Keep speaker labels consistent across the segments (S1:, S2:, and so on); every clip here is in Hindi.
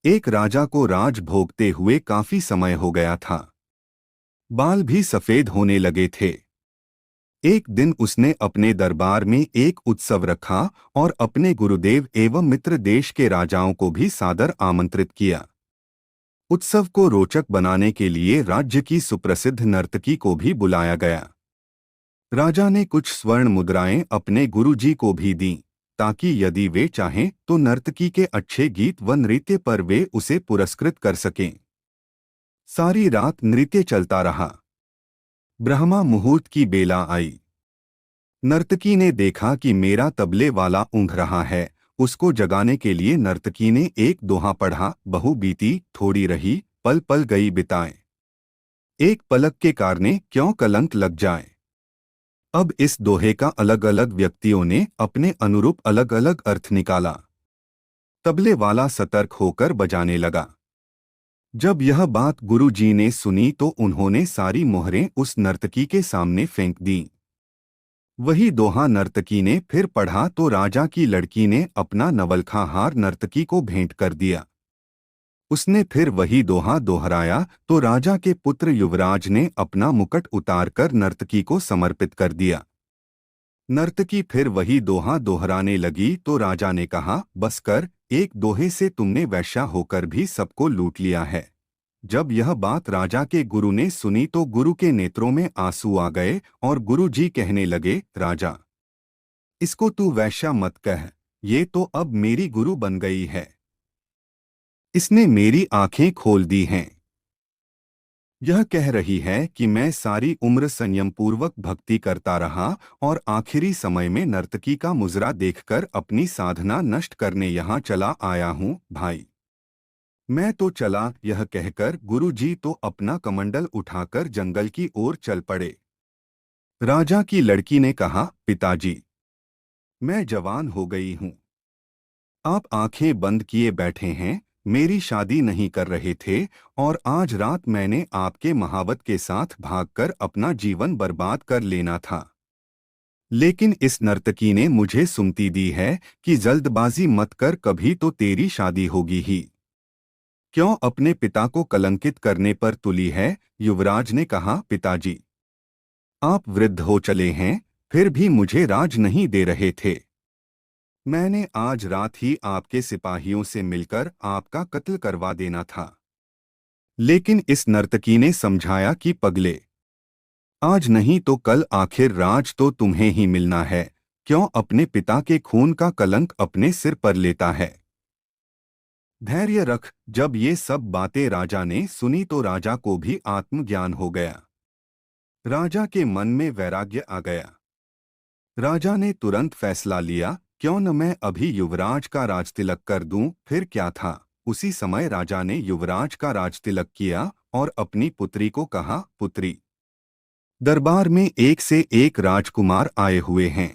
S1: एक राजा को राज भोगते हुए काफी समय हो गया था। बाल भी सफेद होने लगे थे। एक दिन उसने अपने दरबार में एक उत्सव रखा और अपने गुरुदेव एवं मित्र देश के राजाओं को भी सादर आमंत्रित किया। उत्सव को रोचक बनाने के लिए राज्य की सुप्रसिद्ध नर्तकी को भी बुलाया गया। राजा ने कुछ स्वर्ण मुद्राएं अपने गुरुजी को भी दीं, ताकि यदि वे चाहें तो नर्तकी के अच्छे गीत व नृत्य पर वे उसे पुरस्कृत कर सकें। सारी रात नृत्य चलता रहा। ब्रह्मा मुहूर्त की बेला आई। नर्तकी ने देखा कि मेरा तबले वाला ऊँघ रहा है। उसको जगाने के लिए नर्तकी ने एक दोहा पढ़ा, बहु बीती थोड़ी रही, पल पल गई बिताएं। एक पलक के कारणे क्यों कलंक लग जाए। अब इस दोहे का अलग अलग व्यक्तियों ने अपने अनुरूप अलग अलग अर्थ निकाला। तबले वाला सतर्क होकर बजाने लगा। जब यह बात गुरुजी ने सुनी तो उन्होंने सारी मोहरें उस नर्तकी के सामने फेंक दीं। वही दोहा नर्तकी ने फिर पढ़ा तो राजा की लड़की ने अपना नवलखा हार नर्तकी को भेंट कर दिया। उसने फिर वही दोहा दोहराया तो राजा के पुत्र युवराज ने अपना मुकुट उतारकर नर्तकी को समर्पित कर दिया। नर्तकी फिर वही दोहा दोहराने लगी तो राजा ने कहा, बस कर, एक दोहे से तुमने वैश्या होकर भी सबको लूट लिया है। जब यह बात राजा के गुरु ने सुनी तो गुरु के नेत्रों में आंसू आ गए और गुरु जी कहने लगे, राजा, इसको तू वैश्या मत कह, ये तो अब मेरी गुरु बन गई है। इसने मेरी आंखें खोल दी हैं। यह कह रही है कि मैं सारी उम्र संयमपूर्वक भक्ति करता रहा और आखिरी समय में नर्तकी का मुजरा देखकर अपनी साधना नष्ट करने यहाँ चला आया हूँ। भाई, मैं तो चला। यह कहकर गुरुजी तो अपना कमंडल उठाकर जंगल की ओर चल पड़े। राजा की लड़की ने कहा, पिताजी, मैं जवान हो गई हूँ। आप आंखें बंद किए बैठे हैं, मेरी शादी नहीं कर रहे थे और आज रात मैंने आपके महावत के साथ भागकर अपना जीवन बर्बाद कर लेना था। लेकिन इस नर्तकी ने मुझे सुमति दी है कि जल्दबाजी मत कर, कभी तो तेरी शादी होगी ही। क्यों अपने पिता को कलंकित करने पर तुली है? युवराज ने कहा, पिताजी, आप वृद्ध हो चले हैं, फिर भी मुझे राज नहीं दे रहे थे। मैंने आज रात ही आपके सिपाहियों से मिलकर आपका कत्ल करवा देना था। लेकिन इस नर्तकी ने समझाया कि पगले, आज नहीं तो कल आखिर राज तो तुम्हें ही मिलना है। क्यों अपने पिता के खून का कलंक अपने सिर पर लेता है? धैर्य रख। जब ये सब बातें राजा ने सुनी तो राजा को भी आत्मज्ञान हो गया। राजा के मन में वैराग्य आ गया। राजा ने तुरंत फैसला लिया, क्यों न मैं अभी युवराज का राजतिलक कर दूं, फिर क्या था। उसी समय राजा ने युवराज का राजतिलक किया और अपनी पुत्री को कहा, पुत्री, दरबार में एक से एक राजकुमार आए हुए हैं।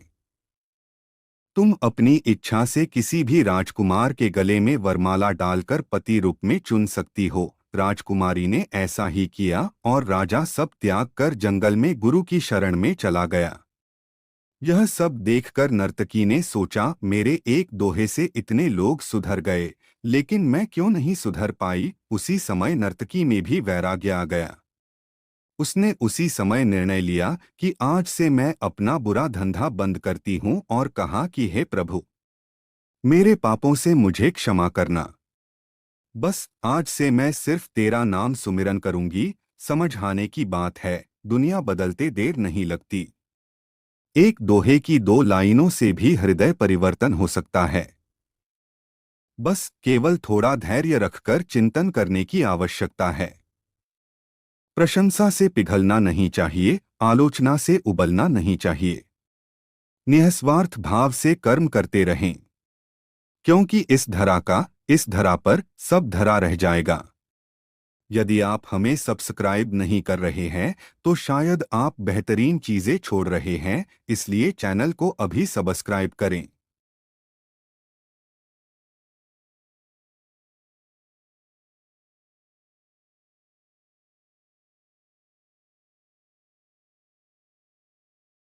S1: तुम अपनी इच्छा से किसी भी राजकुमार के गले में वरमाला डालकर पति रूप में चुन सकती हो। राजकुमारी ने ऐसा ही किया और राजा सब त्याग कर जंगल में गुरु की शरण में चला गया। यह सब देखकर नर्तकी ने सोचा, मेरे एक दोहे से इतने लोग सुधर गए, लेकिन मैं क्यों नहीं सुधर पाई। उसी समय नर्तकी में भी वैराग्य आ गया। उसने उसी समय निर्णय लिया कि आज से मैं अपना बुरा धंधा बंद करती हूँ और कहा कि हे प्रभु, मेरे पापों से मुझे क्षमा करना। बस आज से मैं सिर्फ तेरा नाम सुमिरन करूंगी। समझ आने की बात है, दुनिया बदलते देर नहीं लगती। एक दोहे की दो लाइनों से भी हृदय परिवर्तन हो सकता है। बस केवल थोड़ा धैर्य रखकर चिंतन करने की आवश्यकता है। प्रशंसा से पिघलना नहीं चाहिए, आलोचना से उबलना नहीं चाहिए। निस्वार्थ भाव से कर्म करते रहें, क्योंकि इस धरा पर सब धरा रह जाएगा। यदि आप हमें सब्सक्राइब नहीं कर रहे हैं तो शायद आप बेहतरीन चीजें छोड़ रहे हैं, इसलिए चैनल को अभी सब्सक्राइब करें।